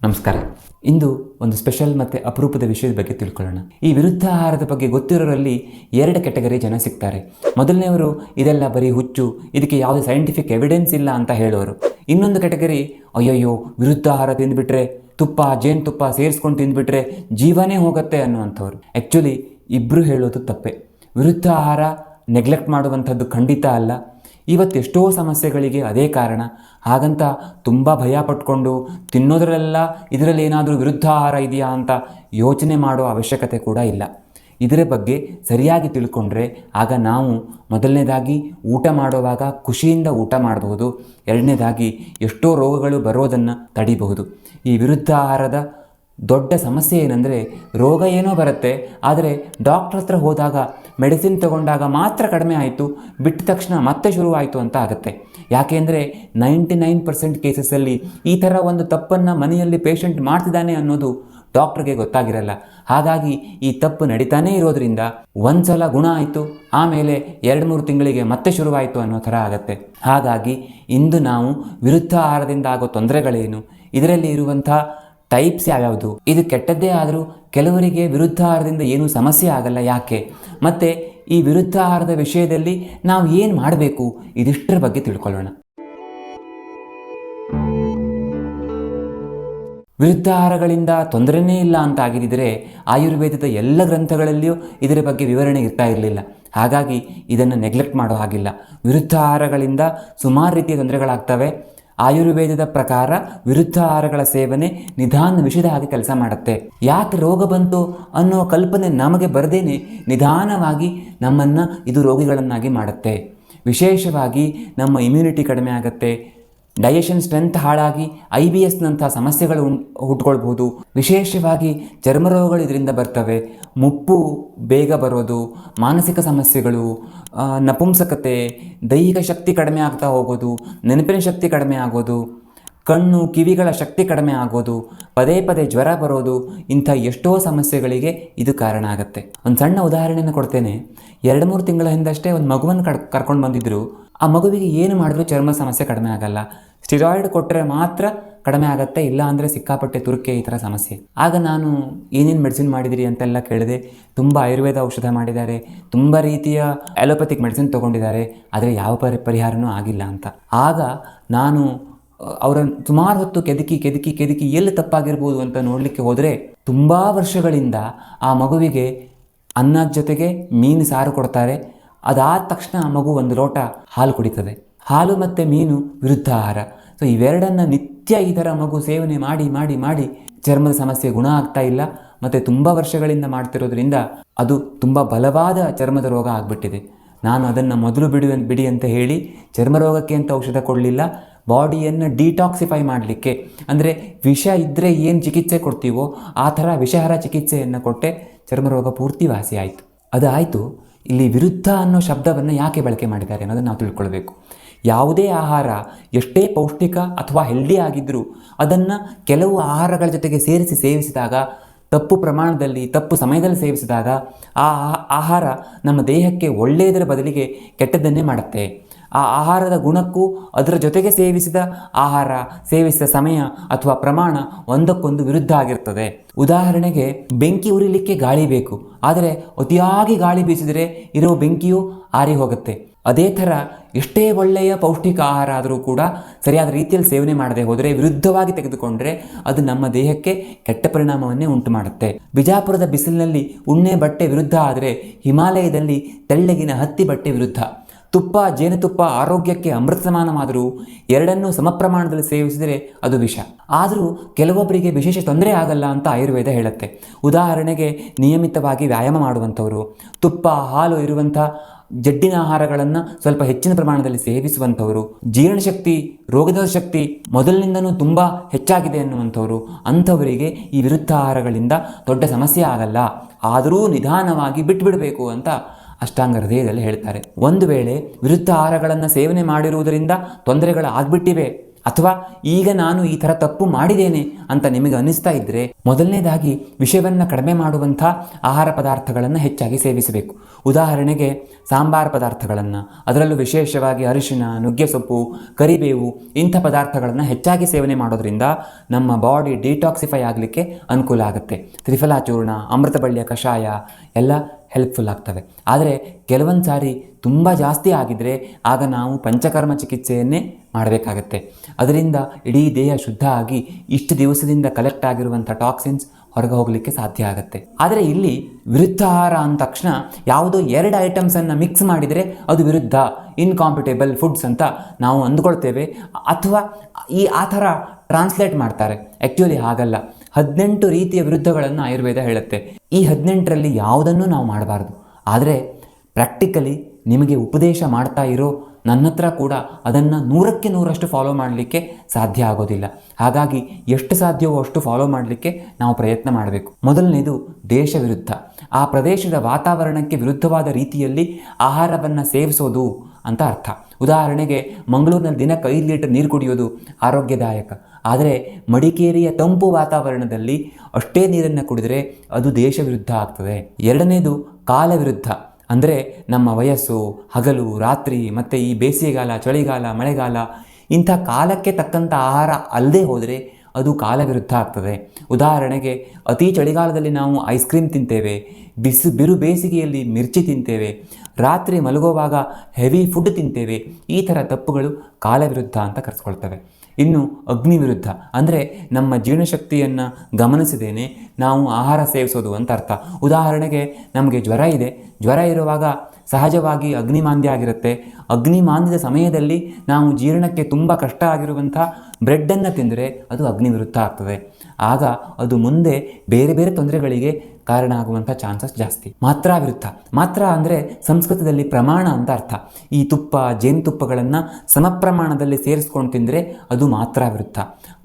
ನಮಸ್ಕಾರ. ಇಂದು ಒಂದು ಸ್ಪೆಷಲ್ ಮತ್ತು ಅಪರೂಪದ ವಿಷಯದ ಬಗ್ಗೆ ತಿಳ್ಕೊಳ್ಳೋಣ. ಈ ವಿರುದ್ಧ ಆಹಾರದ ಬಗ್ಗೆ ಗೊತ್ತಿರೋರಲ್ಲಿ ಎರಡು ಕ್ಯಾಟಗರಿ ಜನ ಸಿಗ್ತಾರೆ. ಮೊದಲನೆಯವರು ಇದೆಲ್ಲ ಬರೀ ಹುಚ್ಚು, ಇದಕ್ಕೆ ಯಾವುದೇ ಸೈಂಟಿಫಿಕ್ ಎವಿಡೆನ್ಸ್ ಇಲ್ಲ ಅಂತ ಹೇಳೋರು. ಇನ್ನೊಂದು ಕ್ಯಾಟಗರಿ ಅಯ್ಯಯ್ಯೋ ವಿರುದ್ಧ ಆಹಾರ ತಿಂದುಬಿಟ್ರೆ, ತುಪ್ಪ ಜೇನುತುಪ್ಪ ಸೇರಿಸ್ಕೊಂಡು ತಿಂದುಬಿಟ್ರೆ ಜೀವನೇ ಹೋಗುತ್ತೆ ಅನ್ನುವಂಥವ್ರು. ಆ್ಯಕ್ಚುಲಿ ಇಬ್ಬರು ಹೇಳೋದು ತಪ್ಪೆ. ವಿರುದ್ಧ ಆಹಾರ ನೆಗ್ಲೆಕ್ಟ್ ಮಾಡುವಂಥದ್ದು ಖಂಡಿತ ಅಲ್ಲ. ಇವತ್ತೆಷ್ಟೋ ಸಮಸ್ಯೆಗಳಿಗೆ ಅದೇ ಕಾರಣ. ಹಾಗಂತ ತುಂಬ ಭಯ ಪಟ್ಕೊಂಡು ತಿನ್ನೋದ್ರಲ್ಲೆಲ್ಲ ಇದರಲ್ಲಿ ಏನಾದರೂ ವಿರುದ್ಧ ಆಹಾರ ಇದೆಯಾ ಅಂತ ಯೋಚನೆ ಮಾಡೋ ಅವಶ್ಯಕತೆ ಕೂಡ ಇಲ್ಲ. ಇದರ ಬಗ್ಗೆ ಸರಿಯಾಗಿ ತಿಳ್ಕೊಂಡ್ರೆ ಆಗ ನಾವು ಮೊದಲನೇದಾಗಿ ಊಟ ಮಾಡುವಾಗ ಖುಷಿಯಿಂದ ಊಟ ಮಾಡಬಹುದು. ಎರಡನೇದಾಗಿ ಎಷ್ಟೋ ರೋಗಗಳು ಬರೋದನ್ನು ತಡಿಬಹುದು. ಈ ವಿರುದ್ಧ ಆಹಾರದ ದೊಡ್ಡ ಸಮಸ್ಯೆ ಏನಂದರೆ, ರೋಗ ಏನೋ ಬರುತ್ತೆ, ಆದರೆ ಡಾಕ್ಟ್ರ್ ಹತ್ರ ಹೋದಾಗ ಮೆಡಿಸಿನ್ ತಗೊಂಡಾಗ ಮಾತ್ರ ಕಡಿಮೆ ಆಯಿತು, ಬಿಟ್ಟ ತಕ್ಷಣ ಮತ್ತೆ ಶುರುವಾಯಿತು ಅಂತ ಆಗುತ್ತೆ. ಯಾಕೆಂದರೆ 99% ಕೇಸಸಲ್ಲಿ ಈ ಥರ ಒಂದು ತಪ್ಪನ್ನು ಮನೆಯಲ್ಲಿ ಪೇಷಂಟ್ ಮಾಡ್ತಿದ್ದಾನೆ ಅನ್ನೋದು ಡಾಕ್ಟ್ರಿಗೆ ಗೊತ್ತಾಗಿರಲ್ಲ. ಹಾಗಾಗಿ ಈ ತಪ್ಪು ನಡೀತಾನೇ ಇರೋದ್ರಿಂದ ಒಂದು ಸಲ ಗುಣ ಆಯಿತು, ಆಮೇಲೆ 2-3 ತಿಂಗಳಿಗೆ ಮತ್ತೆ ಶುರುವಾಯಿತು ಅನ್ನೋ ಥರ ಆಗುತ್ತೆ. ಹಾಗಾಗಿ ಇಂದು ನಾವು ವಿರುದ್ಧ ಆಹಾರದಿಂದ ಆಗೋ ತೊಂದರೆಗಳೇನು, ಇದರಲ್ಲಿ ಇರುವಂಥ ಟೈಪ್ಸ್ ಯಾವ್ಯಾವುದು, ಇದು ಕೆಟ್ಟದ್ದೇ ಆದರೂ ಕೆಲವರಿಗೆ ವಿರುದ್ಧ ಆಹಾರದಿಂದ ಏನೂ ಸಮಸ್ಯೆ ಆಗಲ್ಲ ಯಾಕೆ, ಮತ್ತು ಈ ವಿರುದ್ಧ ಆಹಾರದ ವಿಷಯದಲ್ಲಿ ನಾವು ಏನು ಮಾಡಬೇಕು, ಇದಿಷ್ಟರ ಬಗ್ಗೆ ತಿಳ್ಕೊಳ್ಳೋಣ. ವಿರುದ್ಧ ಆಹಾರಗಳಿಂದ ತೊಂದರೆನೇ ಇಲ್ಲ ಅಂತ ಆಗಿದ್ದರೆ ಆಯುರ್ವೇದದ ಎಲ್ಲ ಗ್ರಂಥಗಳಲ್ಲಿಯೂ ಇದರ ಬಗ್ಗೆ ವಿವರಣೆ ಇರ್ತಾ ಇರಲಿಲ್ಲ. ಹಾಗಾಗಿ ಇದನ್ನು ನೆಗ್ಲೆಕ್ಟ್ ಮಾಡೋ ಹಾಗಿಲ್ಲ. ವಿರುದ್ಧ ಆಹಾರಗಳಿಂದ ಸುಮಾರು ರೀತಿಯ ತೊಂದರೆಗಳಾಗ್ತವೆ. ಆಯುರ್ವೇದದ ಪ್ರಕಾರ ವಿರುದ್ಧ ಆಹಾರಗಳ ಸೇವನೆ ನಿಧಾನ ವಿಷದ ಹಾಗೆ ಕೆಲಸ ಮಾಡುತ್ತೆ. ಯಾಕೆ ರೋಗ ಬಂತು ಅನ್ನೋ ಕಲ್ಪನೆ ನಮಗೆ ಬರದೇನೆ ನಿಧಾನವಾಗಿ ನಮ್ಮನ್ನು ಇದು ರೋಗಿಗಳನ್ನಾಗಿ ಮಾಡುತ್ತೆ. ವಿಶೇಷವಾಗಿ ನಮ್ಮ ಇಮ್ಯುನಿಟಿ ಕಡಿಮೆ ಆಗುತ್ತೆ, ಡೈಜೆಷನ್ ಸ್ಟ್ರೆಂತ್ ಹಾಳಾಗಿ IBSನಂಥ ಸಮಸ್ಯೆಗಳು ಹುಟ್ಕೊಳ್ಬೋದು. ವಿಶೇಷವಾಗಿ ಚರ್ಮರೋಗಗಳು ಇದರಿಂದ ಬರ್ತವೆ. ಮುಪ್ಪು ಬೇಗ ಬರೋದು, ಮಾನಸಿಕ ಸಮಸ್ಯೆಗಳು, ನಪುಂಸಕತೆ, ದೈಹಿಕ ಶಕ್ತಿ ಕಡಿಮೆ ಆಗ್ತಾ ಹೋಗೋದು, ನೆನಪಿನ ಶಕ್ತಿ ಕಡಿಮೆ ಆಗೋದು, ಕಣ್ಣು ಕಿವಿಗಳ ಶಕ್ತಿ ಕಡಿಮೆ ಆಗೋದು, ಪದೇ ಪದೇ ಜ್ವರ ಬರೋದು, ಇಂಥ ಎಷ್ಟೋ ಸಮಸ್ಯೆಗಳಿಗೆ ಇದು ಕಾರಣ ಆಗುತ್ತೆ. ಒಂದು ಸಣ್ಣ ಉದಾಹರಣೆಯನ್ನು ಕೊಡ್ತೇನೆ. 2-3 ತಿಂಗಳ ಹಿಂದಷ್ಟೇ ಒಂದು ಮಗುವನ್ನು ಕರ್ಕೊಂಡು ಬಂದಿದ್ದರು. ಆ ಮಗುವಿಗೆ ಏನು ಮಾಡಿದ್ರೂ ಚರ್ಮ ಸಮಸ್ಯೆ ಕಡಿಮೆ ಆಗಲ್ಲ. ಸ್ಟಿರಾಯ್ಡ್ ಕೊಟ್ಟರೆ ಮಾತ್ರ ಕಡಿಮೆ ಆಗುತ್ತೆ, ಇಲ್ಲ ಅಂದರೆ ಸಿಕ್ಕಾಪಟ್ಟೆ ತುರ್ಕೆ, ಈ ಥರ ಸಮಸ್ಯೆ. ಆಗ ನಾನು ಏನೇನು ಮೆಡಿಸಿನ್ ಮಾಡಿದಿರಿ ಅಂತೆಲ್ಲ ಕೇಳಿದೆ. ತುಂಬ ಆಯುರ್ವೇದ ಔಷಧ ಮಾಡಿದ್ದಾರೆ, ತುಂಬ ರೀತಿಯ ಅಲೋಪತಿಕ್ ಮೆಡಿಸಿನ್ ತೊಗೊಂಡಿದ್ದಾರೆ, ಆದರೆ ಯಾವ ಪರಿಹಾರನೂ ಆಗಿಲ್ಲ ಅಂತ. ಆಗ ನಾನು ಅವರನ್ನು ಸುಮಾರು ಹೊತ್ತು ಕೆದಕಿ ಎಲ್ಲಿ ತಪ್ಪಾಗಿರ್ಬೋದು ಅಂತ ನೋಡಲಿಕ್ಕೆ ಹೋದರೆ, ತುಂಬ ವರ್ಷಗಳಿಂದ ಆ ಮಗುವಿಗೆ ಅನ್ನದ ಜೊತೆಗೆ ಮೀನು ಸಾರು ಕೊಡ್ತಾರೆ. ಅದಾದ ತಕ್ಷಣ ಮಗು 1 ಲೋಟ ಹಾಲು ಕುಡಿತದೆ. ಹಾಲು ಮತ್ತು ಮೀನು ವಿರುದ್ಧ ಆಹಾರ. ಸೊ ಇವೆರಡನ್ನು ನಿತ್ಯ ಈ ಥರ ಮಗು ಸೇವನೆ ಮಾಡಿ ಚರ್ಮದ ಸಮಸ್ಯೆ ಗುಣ ಆಗ್ತಾ ಇಲ್ಲ, ಮತ್ತು ತುಂಬ ವರ್ಷಗಳಿಂದ ಮಾಡ್ತಿರೋದ್ರಿಂದ ಅದು ತುಂಬ ಬಲವಾದ ಚರ್ಮದ ರೋಗ ಆಗಿಬಿಟ್ಟಿದೆ. ನಾನು ಅದನ್ನು ಮೊದಲು ಬಿಡಿ ಅಂತ ಹೇಳಿ ಚರ್ಮರೋಗಕ್ಕೆ ಅಂತ ಔಷಧ ಕೊಡಲಿಲ್ಲ, ಬಾಡಿಯನ್ನು ಡಿಟಾಕ್ಸಿಫೈ ಮಾಡಲಿಕ್ಕೆ, ಅಂದರೆ ವಿಷ ಇದ್ದರೆ ಏನು ಚಿಕಿತ್ಸೆ ಕೊಡ್ತೀವೋ ಆ ಥರ ವಿಷಹರ ಚಿಕಿತ್ಸೆಯನ್ನು ಕೊಟ್ಟೆ. ಚರ್ಮರೋಗ ಪೂರ್ತಿ ವಾಸಿ ಆಯಿತು. ಅದಾಯಿತು. ಇಲ್ಲಿ ವಿರುದ್ಧ ಅನ್ನೋ ಶಬ್ದವನ್ನು ಯಾಕೆ ಬಳಕೆ ಮಾಡಿದ್ದಾರೆ ಅನ್ನೋದನ್ನು ನಾವು ತಿಳ್ಕೊಳ್ಬೇಕು. ಯಾವುದೇ ಆಹಾರ ಎಷ್ಟೇ ಪೌಷ್ಟಿಕ ಅಥವಾ ಹೆಲ್ದಿ ಆಗಿದ್ದರೂ ಅದನ್ನು ಕೆಲವು ಆಹಾರಗಳ ಜೊತೆಗೆ ಸೇವಿಸಿದಾಗ, ತಪ್ಪು ಪ್ರಮಾಣದಲ್ಲಿ ತಪ್ಪು ಸಮಯದಲ್ಲಿ ಸೇವಿಸಿದಾಗ ಆ ಆಹಾರ ನಮ್ಮ ದೇಹಕ್ಕೆ ಒಳ್ಳೆಯದರ ಬದಲಿಗೆ ಕೆಟ್ಟದ್ದನ್ನೇ ಮಾಡುತ್ತೆ. ಆ ಆಹಾರದ ಗುಣಕ್ಕೂ ಅದರ ಜೊತೆಗೆ ಸೇವಿಸಿದ ಆಹಾರ, ಸೇವಿಸಿದ ಸಮಯ ಅಥವಾ ಪ್ರಮಾಣ ಒಂದಕ್ಕೊಂದು ವಿರುದ್ಧ ಆಗಿರ್ತದೆ. ಉದಾಹರಣೆಗೆ, ಬೆಂಕಿ ಉರಿಲಿಕ್ಕೆ ಗಾಳಿ ಬೇಕು, ಆದರೆ ಅತಿಯಾಗಿ ಗಾಳಿ ಬೀಸಿದರೆ ಇರೋ ಬೆಂಕಿಯೂ ಆರಿ ಹೋಗುತ್ತೆ. ಅದೇ ಥರ ಎಷ್ಟೇ ಒಳ್ಳೆಯ ಪೌಷ್ಟಿಕ ಆಹಾರ ಆದರೂ ಕೂಡ ಸರಿಯಾದ ರೀತಿಯಲ್ಲಿ ಸೇವನೆ ಮಾಡದೆ ಹೋದರೆ, ವಿರುದ್ಧವಾಗಿ ತೆಗೆದುಕೊಂಡ್ರೆ ಅದು ನಮ್ಮ ದೇಹಕ್ಕೆ ಕೆಟ್ಟ ಪರಿಣಾಮವನ್ನೇ ಉಂಟು ಮಾಡುತ್ತೆ. ಬಿಜಾಪುರದ ಬಿಸಿಲಿನಲ್ಲಿ ಉಣ್ಣೆ ಬಟ್ಟೆ ವಿರುದ್ಧ ಆದರೆ ಹಿಮಾಲಯದಲ್ಲಿ ತೆಳ್ಳಗಿನ ಹತ್ತಿ ಬಟ್ಟೆ ವಿರುದ್ಧ. ತುಪ್ಪ ಜೇನುತುಪ್ಪ ಆರೋಗ್ಯಕ್ಕೆ ಅಮೃತ ಸಮಾನವಾದರೂ ಎರಡನ್ನೂ ಸಮ ಪ್ರಮಾಣದಲ್ಲಿ ಸೇವಿಸಿದರೆ ಅದು ವಿಷ. ಆದರೂ ಕೆಲವೊಬ್ಬರಿಗೆ ವಿಶೇಷ ತೊಂದರೆ ಆಗಲ್ಲ ಅಂತ ಆಯುರ್ವೇದ ಹೇಳುತ್ತೆ. ಉದಾಹರಣೆಗೆ, ನಿಯಮಿತವಾಗಿ ವ್ಯಾಯಾಮ ಮಾಡುವಂಥವರು, ತುಪ್ಪ ಹಾಲು ಇರುವಂಥ ಜಡ್ಡಿನ ಆಹಾರಗಳನ್ನು ಸ್ವಲ್ಪ ಹೆಚ್ಚಿನ ಪ್ರಮಾಣದಲ್ಲಿ ಸೇವಿಸುವಂಥವರು, ಜೀರ್ಣಶಕ್ತಿ ರೋಗದ ಶಕ್ತಿ ಮೊದಲಿನಿಂದನೂ ತುಂಬ ಹೆಚ್ಚಾಗಿದೆ ಅನ್ನುವಂಥವರು, ಅಂಥವರಿಗೆ ಈ ವಿರುದ್ಧ ಆಹಾರಗಳಿಂದ ದೊಡ್ಡ ಸಮಸ್ಯೆ ಆಗಲ್ಲ. ಆದರೂ ನಿಧಾನವಾಗಿ ಬಿಟ್ಟುಬಿಡಬೇಕು ಅಂತ ಅಷ್ಟಾಂಗ ಹೃದಯದಲ್ಲಿ ಹೇಳ್ತಾರೆ. ಒಂದು ವೇಳೆ ವಿರುದ್ಧ ಆಹಾರಗಳನ್ನು ಸೇವನೆ ಮಾಡಿರುವುದರಿಂದ ತೊಂದರೆಗಳು ಆಗ್ಬಿಟ್ಟಿವೆ, ಅಥವಾ ಈಗ ನಾನು ಈ ಥರ ತಪ್ಪು ಮಾಡಿದ್ದೇನೆ ಅಂತ ನಿಮಗೆ ಅನಿಸ್ತಾ ಇದ್ದರೆ, ಮೊದಲನೇದಾಗಿ ವಿಷವನ್ನು ಕಡಿಮೆ ಮಾಡುವಂಥ ಆಹಾರ ಪದಾರ್ಥಗಳನ್ನು ಹೆಚ್ಚಾಗಿ ಸೇವಿಸಬೇಕು. ಉದಾಹರಣೆಗೆ ಸಾಂಬಾರ ಪದಾರ್ಥಗಳನ್ನು, ಅದರಲ್ಲೂ ವಿಶೇಷವಾಗಿ ಅರಿಶಿನ, ನುಗ್ಗೆ ಸೊಪ್ಪು, ಕರಿಬೇವು ಇಂಥ ಪದಾರ್ಥಗಳನ್ನು ಹೆಚ್ಚಾಗಿ ಸೇವನೆ ಮಾಡೋದ್ರಿಂದ ನಮ್ಮ ಬಾಡಿ ಡಿಟಾಕ್ಸಿಫೈ ಆಗಲಿಕ್ಕೆ ಅನುಕೂಲ ಆಗುತ್ತೆ. ತ್ರಿಫಲಾ ಚೂರ್ಣ, ಅಮೃತ ಬಳ್ಳಿಯ ಕಷಾಯ ಎಲ್ಲ ಹೆಲ್ಪ್ಫುಲ್ ಆಗ್ತವೆ. ಆದರೆ ಕೆಲವೊಂದು ಸಾರಿ ತುಂಬ ಜಾಸ್ತಿ ಆಗಿದ್ದರೆ ಆಗ ನಾವು ಪಂಚಕರ್ಮ ಚಿಕಿತ್ಸೆಯನ್ನೇ ಮಾಡಬೇಕಾಗತ್ತೆ. ಅದರಿಂದ ಇಡೀ ದೇಹ ಶುದ್ಧ ಆಗಿ ಇಷ್ಟು ದಿವಸದಿಂದ ಕಲೆಕ್ಟ್ ಆಗಿರುವಂಥ ಟಾಕ್ಸಿನ್ಸ್ ಹೊರಗೆ ಹೋಗಲಿಕ್ಕೆ ಸಾಧ್ಯ ಆಗುತ್ತೆ. ಆದರೆ ಇಲ್ಲಿ ವಿರುದ್ಧ ಆಹಾರ ಅಂದ ತಕ್ಷಣ ಯಾವುದೋ 2 ಐಟಮ್ಸನ್ನು ಮಿಕ್ಸ್ ಮಾಡಿದರೆ ಅದು ವಿರುದ್ಧ, ಇನ್ಕಾಂಪಿಟೇಬಲ್ ಫುಡ್ಸ್ ಅಂತ ನಾವು ಅಂದ್ಕೊಳ್ತೇವೆ, ಅಥವಾ ಆ ಥರ ಟ್ರಾನ್ಸ್ಲೇಟ್ ಮಾಡ್ತಾರೆ. ಆ್ಯಕ್ಚುಲಿ ಹಾಗಲ್ಲ. 18 ರೀತಿಯ ವಿರುದ್ಧಗಳನ್ನು ಆಯುರ್ವೇದ ಹೇಳುತ್ತೆ. ಈ 18ರಲ್ಲಿ ಯಾವುದನ್ನು ನಾವು ಮಾಡಬಾರ್ದು. ಆದರೆ ಪ್ರಾಕ್ಟಿಕಲಿ ನಿಮಗೆ ಉಪದೇಶ ಮಾಡ್ತಾ ಇರೋ ನನ್ನ ಹತ್ರ ಕೂಡ ಅದನ್ನು 100ಕ್ಕೆ 100ರಷ್ಟು ಫಾಲೋ ಮಾಡಲಿಕ್ಕೆ ಸಾಧ್ಯ ಆಗೋದಿಲ್ಲ. ಹಾಗಾಗಿ ಎಷ್ಟು ಸಾಧ್ಯವೋ ಅಷ್ಟು ಫಾಲೋ ಮಾಡಲಿಕ್ಕೆ ನಾವು ಪ್ರಯತ್ನ ಮಾಡಬೇಕು. ಮೊದಲನೇದು ದೇಶ ವಿರುದ್ಧ. ಆ ಪ್ರದೇಶದ ವಾತಾವರಣಕ್ಕೆ ವಿರುದ್ಧವಾದ ರೀತಿಯಲ್ಲಿ ಆಹಾರವನ್ನು ಸೇವಿಸೋದು ಅಂತ ಅರ್ಥ. ಉದಾಹರಣೆಗೆ ಮಂಗಳೂರಿನಲ್ಲಿ ದಿನಕ್ಕೆ 5 ಲೀಟರ್ ನೀರು ಕುಡಿಯೋದು ಆರೋಗ್ಯದಾಯಕ. ಆದರೆ ಮಡಿಕೇರಿಯ ತಂಪು ವಾತಾವರಣದಲ್ಲಿ ಅಷ್ಟೇ ನೀರನ್ನು ಕುಡಿದರೆ ಅದು ದೇಶ ವಿರುದ್ಧ ಆಗ್ತದೆ. ಎರಡನೇದು ಕಾಲ ವಿರುದ್ಧ. ಅಂದರೆ ನಮ್ಮ ವಯಸ್ಸು, ಹಗಲು, ರಾತ್ರಿ ಮತ್ತು ಈ ಬೇಸಿಗೆಗಾಲ, ಚಳಿಗಾಲ, ಮಳೆಗಾಲ ಇಂಥ ಕಾಲಕ್ಕೆ ತಕ್ಕಂಥ ಆಹಾರ ಅಲ್ಲದೆ ಹೋದರೆ ಅದು ಕಾಲ ವಿರುದ್ಧ ಆಗ್ತದೆ. ಉದಾಹರಣೆಗೆ ಅತಿ ಚಳಿಗಾಲದಲ್ಲಿ ನಾವು ಐಸ್ ಕ್ರೀಮ್ ತಿಂತೇವೆ, ಬಿರು ಬೇಸಿಗೆಯಲ್ಲಿ ಮಿರ್ಚಿ ತಿಂತೇವೆ, ರಾತ್ರಿ ಮಲಗುವಾಗ ಹೆವಿ ಫುಡ್ ತಿಂತೇವೆ. ಈ ಥರ ತಪ್ಪುಗಳು ಕಾಲ ವಿರುದ್ಧ ಅಂತ ಕರೆಸ್ಕೊಳ್ತವೆ. ಇನ್ನು ಅಗ್ನಿ ವಿರುದ್ಧ ಅಂದರೆ ನಮ್ಮ ಜೀರ್ಣಶಕ್ತಿಯನ್ನು ಗಮನಿಸದೇನೆ ನಾವು ಆಹಾರ ಸೇವಿಸೋದು ಅಂತ ಅರ್ಥ. ಉದಾಹರಣೆಗೆ ನಮಗೆ ಜ್ವರ ಇದೆ, ಜ್ವರ ಇರುವಾಗ ಸಹಜವಾಗಿ ಅಗ್ನಿಮಾಂದ್ಯ ಆಗಿರುತ್ತೆ. ಅಗ್ನಿಮಾಂದ್ಯದ ಸಮಯದಲ್ಲಿ ನಾವು ಜೀರ್ಣಕ್ಕೆ ತುಂಬ ಕಷ್ಟ ಆಗಿರುವಂಥ ಬ್ರೆಡ್ಡನ್ನು ತಿಂದರೆ ಅದು ಅಗ್ನಿ ವಿರುದ್ಧ ಆಗ್ತದೆ. ಆಗ ಅದು ಮುಂದೆ ಬೇರೆ ಬೇರೆ ತೊಂದರೆಗಳಿಗೆ ಕಾರಣ ಆಗುವಂಥ ಚಾನ್ಸಸ್ ಜಾಸ್ತಿ. ಮಾತ್ರ ವಿರುದ್ಧ. ಮಾತ್ರ ಅಂದರೆ ಸಂಸ್ಕೃತದಲ್ಲಿ ಪ್ರಮಾಣ ಅಂತ ಅರ್ಥ. ಈ ತುಪ್ಪ, ಜೇನುತುಪ್ಪಗಳನ್ನು ಸಮ ಪ್ರಮಾಣದಲ್ಲಿ ಸೇರಿಸ್ಕೊಂಡು ತಿಂದರೆ ಅದು ಮಾತ್ರ ವಿರುದ್ಧ.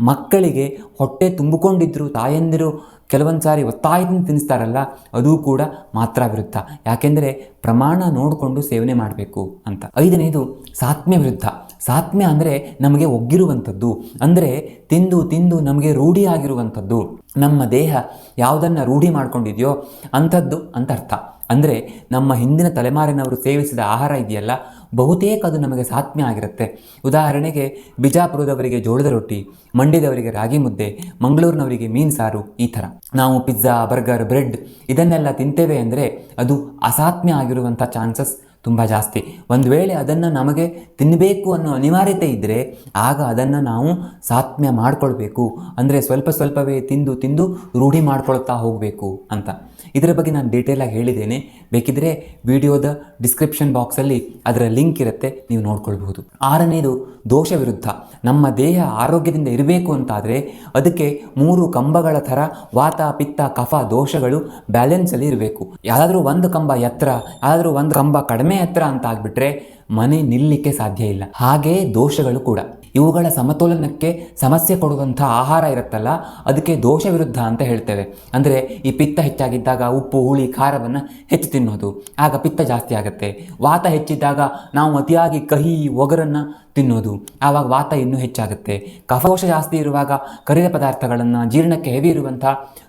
ಮಕ್ಕಳಿಗೆ ಹೊಟ್ಟೆ ತುಂಬಿಕೊಂಡಿದ್ರು ತಾಯಂದಿರು ಕೆಲವೊಂದು ಸಾರಿ ಒತ್ತಾಯದಿಂದ ತಿನ್ನಿಸ್ತಾರಲ್ಲ, ಅದು ಕೂಡ ಮಾತ್ರ ವಿರುದ್ಧ. ಯಾಕೆಂದರೆ ಪ್ರಮಾಣ ನೋಡಿಕೊಂಡು ಸೇವನೆ ಮಾಡಬೇಕು ಅಂತ. ಐದನೇದು ಸಾತ್ಮ್ಯ ವಿರುದ್ಧ. ಸಾತ್ಮ್ಯ ಅಂದರೆ ನಮಗೆ ಒಗ್ಗಿರುವಂಥದ್ದು, ಅಂದರೆ ತಿಂದು ತಿಂದು ನಮಗೆ ರೂಢಿ ಆಗಿರುವಂಥದ್ದು. ನಮ್ಮ ದೇಹ ಯಾವುದನ್ನು ರೂಢಿ ಮಾಡ್ಕೊಂಡಿದೆಯೋ ಅಂಥದ್ದು ಅಂತ ಅರ್ಥ. ಅಂದರೆ ನಮ್ಮ ಹಿಂದಿನ ತಲೆಮಾರಿನವರು ಸೇವಿಸಿದ ಆಹಾರ ಇದೆಯಲ್ಲ, ಬಹುತೇಕ ಅದು ನಮಗೆ ಸಾತ್ಮ್ಯ ಆಗಿರುತ್ತೆ. ಉದಾಹರಣೆಗೆ ಬಿಜಾಪುರದವರಿಗೆ ಜೋಳದ ರೊಟ್ಟಿ, ಮಂಡ್ಯದವರಿಗೆ ರಾಗಿ ಮುದ್ದೆ, ಮಂಗಳೂರಿನವರಿಗೆ ಮೀನು ಸಾರು. ಈ ಥರ ನಾವು ಪಿಜ್ಜಾ, ಬರ್ಗರ್, ಬ್ರೆಡ್ ಇದನ್ನೆಲ್ಲ ತಿಂತೇವೆ ಅಂದರೆ ಅದು ಅಸಾತ್ಮ್ಯ ಆಗಿರುವಂಥ ಚಾನ್ಸಸ್ ತುಂಬ ಜಾಸ್ತಿ. ಒಂದು ವೇಳೆ ಅದನ್ನು ನಮಗೆ ತಿನ್ನಬೇಕು ಅನ್ನೋ ಅನಿವಾರ್ಯತೆ ಇದ್ದರೆ ಆಗ ಅದನ್ನು ನಾವು ಸಾತ್ಮ್ಯ ಮಾಡಿಕೊಳ್ಬೇಕು. ಅಂದರೆ ಸ್ವಲ್ಪ ಸ್ವಲ್ಪವೇ ತಿಂದು ತಿಂದು ರೂಢಿ ಮಾಡ್ಕೊಳ್ತಾ ಹೋಗಬೇಕು ಅಂತ. ಇದರ ಬಗ್ಗೆ ನಾನು ಡೀಟೇಲಾಗಿ ಹೇಳಿದ್ದೇನೆ. ಬೇಕಿದ್ದರೆ ವಿಡಿಯೋದ ಡಿಸ್ಕ್ರಿಪ್ಷನ್ ಬಾಕ್ಸಲ್ಲಿ ಅದರ ಲಿಂಕ್ ಇರುತ್ತೆ, ನೀವು ನೋಡ್ಕೊಳ್ಬಹುದು. ಆರನೇದು ದೋಷ ವಿರುದ್ಧ. ನಮ್ಮ ದೇಹ ಆರೋಗ್ಯದಿಂದ ಇರಬೇಕು ಅಂತಾದರೆ ಅದಕ್ಕೆ 3 ಕಂಬಗಳ ಥರ ವಾತ, ಪಿತ್ತ, ಕಫ ದೋಷಗಳು ಬ್ಯಾಲೆನ್ಸಲ್ಲಿ ಇರಬೇಕು. ಯಾವುದಾದ್ರೂ ಒಂದು ಕಂಬ ಎತ್ತರ, ಯಾವುದಾದ್ರೂ ಒಂದು ಕಂಬ ಕಡಿಮೆ ಎತ್ತರ ಅಂತ ಆಗಿಬಿಟ್ರೆ ಮನೆ ನಿಲ್ಲಲಿಕ್ಕೆ ಸಾಧ್ಯ ಇಲ್ಲ. ಹಾಗೆಯೇ ದೋಷಗಳು ಕೂಡ. ಇವುಗಳ ಸಮತೋಲನಕ್ಕೆ ಸಮಸ್ಯೆ ಕೊಡುವಂಥ ಆಹಾರ ಇರುತ್ತಲ್ಲ, ಅದಕ್ಕೆ ದೋಷ ವಿರುದ್ಧ ಅಂತ ಹೇಳ್ತೇವೆ. ಅಂದರೆ ಈ ಪಿತ್ತ ಹೆಚ್ಚಾಗಿದ್ದಾಗ ಉಪ್ಪು, ಹುಳಿ, ಖಾರವನ್ನು ಹೆಚ್ಚು ತಿನ್ನೋದು, ಆಗ ಪಿತ್ತ ಜಾಸ್ತಿ ಆಗುತ್ತೆ. ವಾತ ಹೆಚ್ಚಿದ್ದಾಗ ನಾವು ಅತಿಯಾಗಿ ಕಹಿ, ಒಗರನ್ನು ತಿನ್ನೋದು, ಆವಾಗ ವಾತ ಇನ್ನೂ ಹೆಚ್ಚಾಗುತ್ತೆ. ಕಫದೋಷ ಜಾಸ್ತಿ ಇರುವಾಗ ಕರಿದ ಪದಾರ್ಥಗಳನ್ನು, ಜೀರ್ಣಕ್ಕೆ ಹೆವಿ ಇರುವಂಥ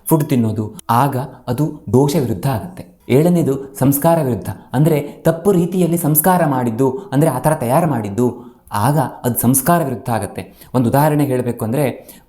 ಫುಡ್ ತಿನ್ನೋದು, ಆಗ ಅದು ದೋಷ ವಿರುದ್ಧ ಆಗುತ್ತೆ. ಏಳನೇದು ಸಂಸ್ಕಾರ ವಿರುದ್ಧ. ಅಂದರೆ ತಪ್ಪು ರೀತಿಯಲ್ಲಿ ಸಂಸ್ಕಾರ ಮಾಡಿದ್ದು, ಅಂದರೆ ಆ ಥರ ತಯಾರು ಮಾಡಿದ್ದು, ಆಗ ಅದು ಸಂಸ್ಕಾರ ವಿರುದ್ಧ ಆಗುತ್ತೆ. ಒಂದು ಉದಾಹರಣೆ ಹೇಳಬೇಕು ಅಂದರೆ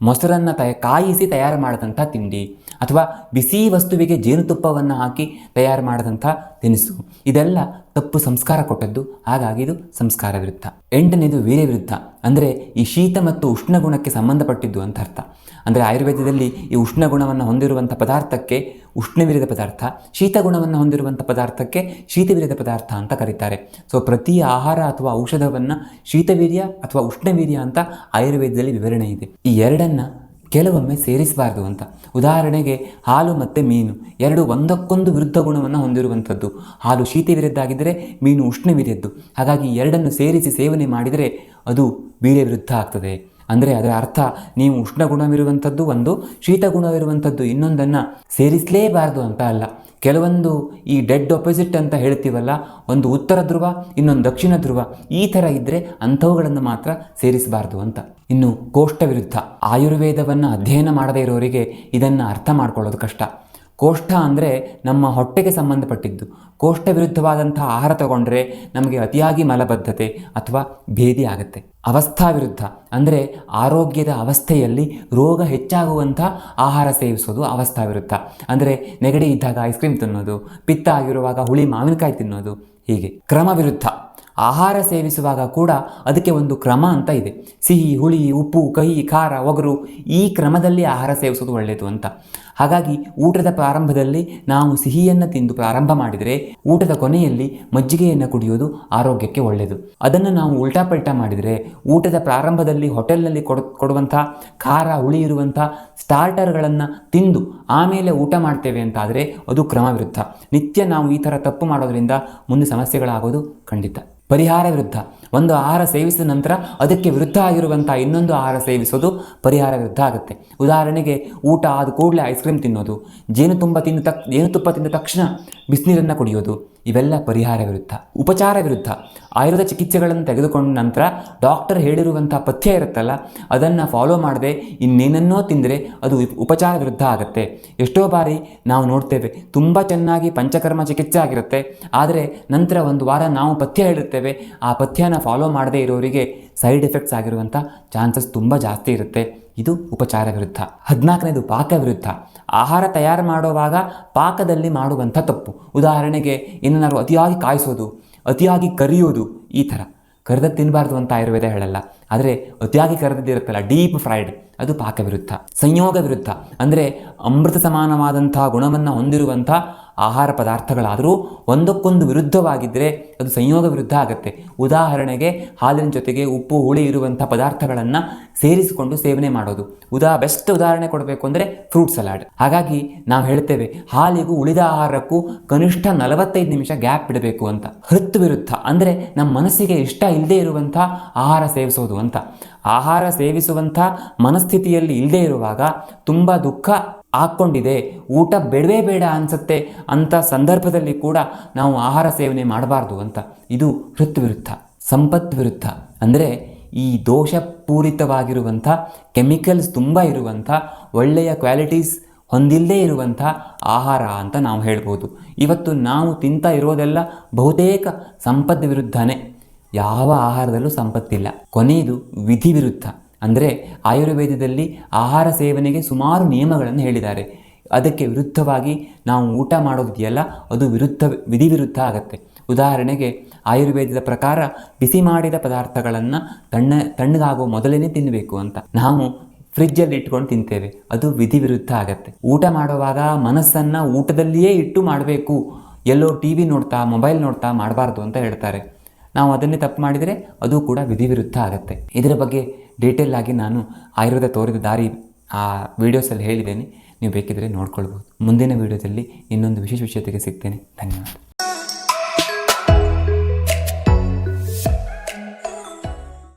ಮೊಸರನ್ನು ಕಾಯಿಸಿ ತಯಾರು ಮಾಡಿದಂಥ ತಿಂಡಿ, ಅಥವಾ ಬಿಸಿ ವಸ್ತುವಿಗೆ ಜೇನುತುಪ್ಪವನ್ನು ಹಾಕಿ ತಯಾರು ಮಾಡಿದಂಥ ತಿನಿಸು, ಇದೆಲ್ಲ ತಪ್ಪು ಸಂಸ್ಕಾರ ಕೊಟ್ಟದ್ದು. ಹಾಗಾಗಿ ಇದು ಸಂಸ್ಕಾರ ವಿರುದ್ಧ. ಎಂಟನೇದು ವೀರ್ಯ ವಿರುದ್ಧ. ಅಂದರೆ ಈ ಶೀತ ಮತ್ತು ಉಷ್ಣ ಗುಣಕ್ಕೆ ಸಂಬಂಧಪಟ್ಟಿದ್ದು ಅಂತ ಅರ್ಥ. ಅಂದರೆ ಆಯುರ್ವೇದದಲ್ಲಿ ಈ ಉಷ್ಣ ಗುಣವನ್ನು ಹೊಂದಿರುವಂಥ ಪದಾರ್ಥಕ್ಕೆ ಉಷ್ಣವೀರ್ಯದ ಪದಾರ್ಥ, ಶೀತ ಗುಣವನ್ನು ಹೊಂದಿರುವಂಥ ಪದಾರ್ಥಕ್ಕೆ ಶೀತವೀರ್ಯದ ಪದಾರ್ಥ ಅಂತ ಕರೀತಾರೆ. ಸೊ ಪ್ರತಿ ಆಹಾರ ಅಥವಾ ಔಷಧವನ್ನು ಶೀತವೀರ್ಯ ಅಥವಾ ಉಷ್ಣವೀರ್ಯ ಅಂತ ಆಯುರ್ವೇದದಲ್ಲಿ ವಿವರಣೆ ಇದೆ. ಈ ಎರಡನ್ನು ಕೆಲವೊಮ್ಮೆ ಸೇರಿಸಬಾರ್ದು ಅಂತ. ಉದಾಹರಣೆಗೆ ಹಾಲು ಮತ್ತು ಮೀನು ಎರಡು ಒಂದಕ್ಕೊಂದು ವಿರುದ್ಧ ಗುಣವನ್ನು ಹೊಂದಿರುವಂಥದ್ದು. ಹಾಲು ಶೀತವೀರ್ಯದ್ದಾಗಿದ್ದರೆ ಮೀನು ಉಷ್ಣವೀರ್ಯದ್ದು. ಹಾಗಾಗಿ ಎರಡನ್ನು ಸೇರಿಸಿ ಸೇವನೆ ಮಾಡಿದರೆ ಅದು ವೀರ್ಯ ವಿರುದ್ಧ ಆಗ್ತದೆ. ಅಂದರೆ ಅದರ ಅರ್ಥ ನೀವು ಉಷ್ಣ ಗುಣವಿರುವಂಥದ್ದು ಒಂದು, ಶೀತ ಗುಣವಿರುವಂಥದ್ದು ಇನ್ನೊಂದನ್ನು ಸೇರಿಸಲೇಬಾರ್ದು ಅಂತ ಅಲ್ಲ. ಕೆಲವೊಂದು ಈ ಡೆಡ್ ಆಪೋಸಿಟ್ ಅಂತ ಹೇಳ್ತೀವಲ್ಲ, ಒಂದು ಉತ್ತರ ಧ್ರುವ ಇನ್ನೊಂದು ದಕ್ಷಿಣ ಧ್ರುವ, ಈ ಥರ ಇದ್ದರೆ ಅಂಥವುಗಳನ್ನು ಮಾತ್ರ ಸೇರಿಸಬಾರ್ದು ಅಂತ. ಇನ್ನು ಕೋಷ್ಠ ವಿರುದ್ಧ, ಆಯುರ್ವೇದವನ್ನು ಅಧ್ಯಯನ ಮಾಡದೇ ಇರೋರಿಗೆ ಇದನ್ನು ಅರ್ಥ ಮಾಡ್ಕೊಳ್ಳೋದು ಕಷ್ಟ. ಕೋಷ್ಠ ಅಂದರೆ ನಮ್ಮ ಹೊಟ್ಟೆಗೆ ಸಂಬಂಧಪಟ್ಟಿದ್ದು. ಕೋಷ್ಠ ವಿರುದ್ಧವಾದಂಥ ಆಹಾರ ತಗೊಂಡ್ರೆ ನಮಗೆ ಅತಿಯಾಗಿ ಮಲಬದ್ಧತೆ ಅಥವಾ ಭೇದಿ ಆಗುತ್ತೆ. ಅವಸ್ಥಾ ವಿರುದ್ಧ ಅಂದರೆ ಆರೋಗ್ಯದ ಅವಸ್ಥೆಯಲ್ಲಿ ರೋಗ ಹೆಚ್ಚಾಗುವಂಥ ಆಹಾರ ಸೇವಿಸೋದು ಅವಸ್ಥಾ ವಿರುದ್ಧ. ಅಂದರೆ ನೆಗಡಿ ಇದ್ದಾಗ ಐಸ್ ಕ್ರೀಮ್ ತಿನ್ನೋದು, ಪಿತ್ತ ಆಗಿರುವಾಗ ಹುಳಿ ಮಾವಿನಕಾಯಿ ತಿನ್ನೋದು, ಹೀಗೆ. ಕ್ರಮ ವಿರುದ್ಧ, ಆಹಾರ ಸೇವಿಸುವಾಗ ಕೂಡ ಅದಕ್ಕೆ ಒಂದು ಕ್ರಮ ಅಂತ ಇದೆ. ಸಿಹಿ, ಹುಳಿ, ಉಪ್ಪು, ಕಹಿ, ಖಾರ, ಒಗರು, ಈ ಕ್ರಮದಲ್ಲಿ ಆಹಾರ ಸೇವಿಸೋದು ಒಳ್ಳೆಯದು ಅಂತ. ಹಾಗಾಗಿ ಊಟದ ಪ್ರಾರಂಭದಲ್ಲಿ ನಾವು ಸಿಹಿಯನ್ನು ತಿಂದು ಪ್ರಾರಂಭ ಮಾಡಿದರೆ ಊಟದ ಕೊನೆಯಲ್ಲಿ ಮಜ್ಜಿಗೆಯನ್ನು ಕುಡಿಯೋದು ಆರೋಗ್ಯಕ್ಕೆ ಒಳ್ಳೆಯದು. ಅದನ್ನು ನಾವು ಉಲ್ಟಾ ಪಲ್ಟಾ ಮಾಡಿದರೆ ಊಟದ ಪ್ರಾರಂಭದಲ್ಲಿ ಹೋಟೆಲ್ನಲ್ಲಿ ಕೊಡುವಂಥ ಖಾರ, ಹುಳಿ ಇರುವಂಥ ಸ್ಟಾರ್ಟರ್ಗಳನ್ನು ತಿಂದು ಆಮೇಲೆ ಊಟ ಮಾಡ್ತೇವೆ ಅಂತಾದರೆ ಅದು ಕ್ರಮ ವಿರುದ್ಧ. ನಿತ್ಯ ನಾವು ಈ ಥರ ತಪ್ಪು ಮಾಡೋದ್ರಿಂದ ಮುಂದೆ ಸಮಸ್ಯೆಗಳಾಗೋದು ಖಂಡಿತ. ಪರಿಹಾರ ವಿರುದ್ಧ, ಒಂದು ಆಹಾರ ಸೇವಿಸಿದ ನಂತರ ಅದಕ್ಕೆ ವಿರುದ್ಧ ಆಗಿರುವಂಥ ಇನ್ನೊಂದು ಆಹಾರ ಸೇವಿಸೋದು ಪರಿಹಾರ ವಿರುದ್ಧ ಆಗುತ್ತೆ. ಉದಾಹರಣೆಗೆ ಊಟ ಆದ ಕೂಡಲೇ ಐಸ್ ಕ್ರೀಮ್ ತಿನ್ನೋದು, ಜೇನುತುಪ್ಪ ತಿಂದ ತಕ್ಷಣ ಬಿಸಿನೀರನ್ನು ಕುಡಿಯೋದು, ಇವೆಲ್ಲ ಪರಿಹಾರ ವಿರುದ್ಧ. ಉಪಚಾರ ವಿರುದ್ಧ, ಆಯುರ್ವೇದ ಚಿಕಿತ್ಸೆಗಳನ್ನು ತೆಗೆದುಕೊಂಡ ನಂತರ ಡಾಕ್ಟರ್ ಹೇಳಿರುವಂಥ ಪಥ್ಯ ಇರುತ್ತಲ್ಲ, ಅದನ್ನು ಫಾಲೋ ಮಾಡದೆ ಇನ್ನೇನನ್ನೋ ತಿಂದರೆ ಅದು ಉಪಚಾರ ವಿರುದ್ಧ ಆಗುತ್ತೆ. ಎಷ್ಟೋ ಬಾರಿ ನಾವು ನೋಡ್ತೇವೆ, ತುಂಬ ಚೆನ್ನಾಗಿ ಪಂಚಕರ್ಮ ಚಿಕಿತ್ಸೆ ಆಗಿರುತ್ತೆ, ಆದರೆ ನಂತರ ಒಂದು ವಾರ ನಾವು ಪಥ್ಯ ಹೇಳಿರ್ತೇವೆ, ಆ ಪಥ್ಯನ ಫಾಲೋ ಮಾಡದೇ ಇರೋರಿಗೆ ಸೈಡ್ ಎಫೆಕ್ಟ್ಸ್ ಆಗಿರುವಂಥ ಚಾನ್ಸಸ್ ತುಂಬ ಜಾಸ್ತಿ ಇರುತ್ತೆ. ಇದು ಉಪಚಾರ ವಿರುದ್ಧ. 14ನೇದು ಪಾಕ ವಿರುದ್ಧ, ಆಹಾರ ತಯಾರು ಮಾಡುವಾಗ ಪಾಕದಲ್ಲಿ ಮಾಡುವಂಥ ತಪ್ಪು. ಉದಾಹರಣೆಗೆ ಏನನ್ನಾರು ಅತಿಯಾಗಿ ಕಾಯಿಸೋದು, ಅತಿಯಾಗಿ ಕರಿಯೋದು, ಈ ಥರ. ಕರೆದದ್ದು ತಿನ್ನಬಾರ್ದು ಅಂತ ಆಯುರ್ವೇದ ಹೇಳಲ್ಲ, ಆದರೆ ಅತಿಯಾಗಿ ಕರೆದಿರುತ್ತಲ್ಲ ಡೀಪ್ ಫ್ರೈಡ್, ಅದು ಪಾಕ ವಿರುದ್ಧ. ಸಂಯೋಗ ವಿರುದ್ಧ ಅಂದರೆ ಅಮೃತ ಸಮಾನವಾದಂಥ ಗುಣವನ್ನು ಹೊಂದಿರುವಂಥ ಆಹಾರ ಪದಾರ್ಥಗಳಾದರೂ ಒಂದಕ್ಕೊಂದು ವಿರುದ್ಧವಾಗಿದ್ದರೆ ಅದು ಸಂಯೋಗ ವಿರುದ್ಧ ಆಗುತ್ತೆ. ಉದಾಹರಣೆಗೆ ಹಾಲಿನ ಜೊತೆಗೆ ಉಪ್ಪು, ಹುಳಿ ಇರುವಂಥ ಪದಾರ್ಥಗಳನ್ನು ಸೇರಿಸಿಕೊಂಡು ಸೇವನೆ ಮಾಡೋದು. ಬೆಸ್ಟ್ ಉದಾಹರಣೆ ಕೊಡಬೇಕು ಅಂದರೆ ಫ್ರೂಟ್ ಸಲಾಡ್. ಹಾಗಾಗಿ ನಾವು ಹೇಳ್ತೇವೆ ಹಾಲಿಗೂ ಉಳಿದ ಆಹಾರಕ್ಕೂ ಕನಿಷ್ಠ 45 ನಿಮಿಷ ಗ್ಯಾಪ್ ಬಿಡಬೇಕು ಅಂತ. ಹೃತ್ ವಿರುದ್ಧ ಅಂದರೆ ನಮ್ಮ ಮನಸ್ಸಿಗೆ ಇಷ್ಟ ಇಲ್ಲದೆ ಇರುವಂಥ ಆಹಾರ ಸೇವಿಸೋದು ಅಂತ. ಆಹಾರ ಸೇವಿಸುವಂಥ ಮನಸ್ಥಿತಿಯಲ್ಲಿ ಇಲ್ಲದೆ ಇರುವಾಗ ತುಂಬ ದುಃಖ ಹಾಕ್ಕೊಂಡಿದೆ, ಊಟ ಬೇಡವೇ ಬೇಡ ಅನಿಸುತ್ತೆ ಅಂಥ ಸಂದರ್ಭದಲ್ಲಿ ಕೂಡ ನಾವು ಆಹಾರ ಸೇವನೆ ಮಾಡಬಾರ್ದು ಅಂತ. ಇದು ಹೃತ್ ವಿರುದ್ಧ. ಸಂಪತ್ ವಿರುದ್ಧ ಅಂದರೆ ಈ ದೋಷಪೂರಿತವಾಗಿರುವಂಥ ಕೆಮಿಕಲ್ಸ್ ತುಂಬ ಇರುವಂಥ ಒಳ್ಳೆಯ ಕ್ವಾಲಿಟೀಸ್ ಹೊಂದಿಲ್ಲದೇ ಇರುವಂಥ ಆಹಾರ ಅಂತ ನಾವು ಹೇಳ್ಬೋದು. ಇವತ್ತು ನಾವು ತಿಂತ ಇರೋದೆಲ್ಲ ಬಹುತೇಕ ಸಂಪತ್ ವಿರುದ್ಧನೇ. ಯಾವ ಆಹಾರದಲ್ಲೂ ಸಂಪತ್ತಿಲ್ಲ. ಕೊನೆಯದು ವಿಧಿ ವಿರುದ್ಧ ಅಂದರೆ ಆಯುರ್ವೇದದಲ್ಲಿ ಆಹಾರ ಸೇವನೆಗೆ ಸುಮಾರು ನಿಯಮಗಳನ್ನು ಹೇಳಿದ್ದಾರೆ. ಅದಕ್ಕೆ ವಿರುದ್ಧವಾಗಿ ನಾವು ಊಟ ಮಾಡೋದಿದೆಯಲ್ಲ, ಅದು ವಿಧಿ ವಿರುದ್ಧ ಆಗುತ್ತೆ. ಉದಾಹರಣೆಗೆ ಆಯುರ್ವೇದದ ಪ್ರಕಾರ ಬಿಸಿ ಮಾಡಿದ ಪದಾರ್ಥಗಳನ್ನು ತಣ್ಣಗಾಗೋ ಮೊದಲೇ ತಿನ್ನಬೇಕು ಅಂತ ನಾವು ಫ್ರಿಜ್ಜಲ್ಲಿ ಇಟ್ಕೊಂಡು ತಿಂತೇವೆ, ಅದು ವಿಧಿ ವಿರುದ್ಧ ಆಗತ್ತೆ. ಊಟ ಮಾಡುವಾಗ ಮನಸ್ಸನ್ನು ಊಟದಲ್ಲಿಯೇ ಇಟ್ಟು ಮಾಡಬೇಕು, ಎಲ್ಲೋ ಟಿ ವಿ ನೋಡ್ತಾ ಮೊಬೈಲ್ ನೋಡ್ತಾ ಮಾಡಬಾರ್ದು ಅಂತ ಹೇಳ್ತಾರೆ. ನಾವು ಅದನ್ನೇ ತಪ್ಪು ಮಾಡಿದರೆ ಅದು ಕೂಡ ವಿಧಿ ವಿರುದ್ಧ ಆಗುತ್ತೆ. ಇದರ ಬಗ್ಗೆ ಡೀಟೇಲ್ ಆಗಿ ನಾನು ಆಯುರ್ವೇದ ತೋರಿದ ದಾರಿ ಆ ವಿಡಿಯೋಸಲ್ಲಿ ಹೇಳಿದ್ದೇನೆ, ನೀವು ಬೇಕಿದ್ದರೆ ನೋಡ್ಕೊಳ್ಬೋದು. ಮುಂದಿನ ವಿಡಿಯೋದಲ್ಲಿ ಇನ್ನೊಂದು ವಿಶೇಷ ವಿಷಯತೆಗೆ ಸಿಗ್ತೇನೆ. ಧನ್ಯವಾದ.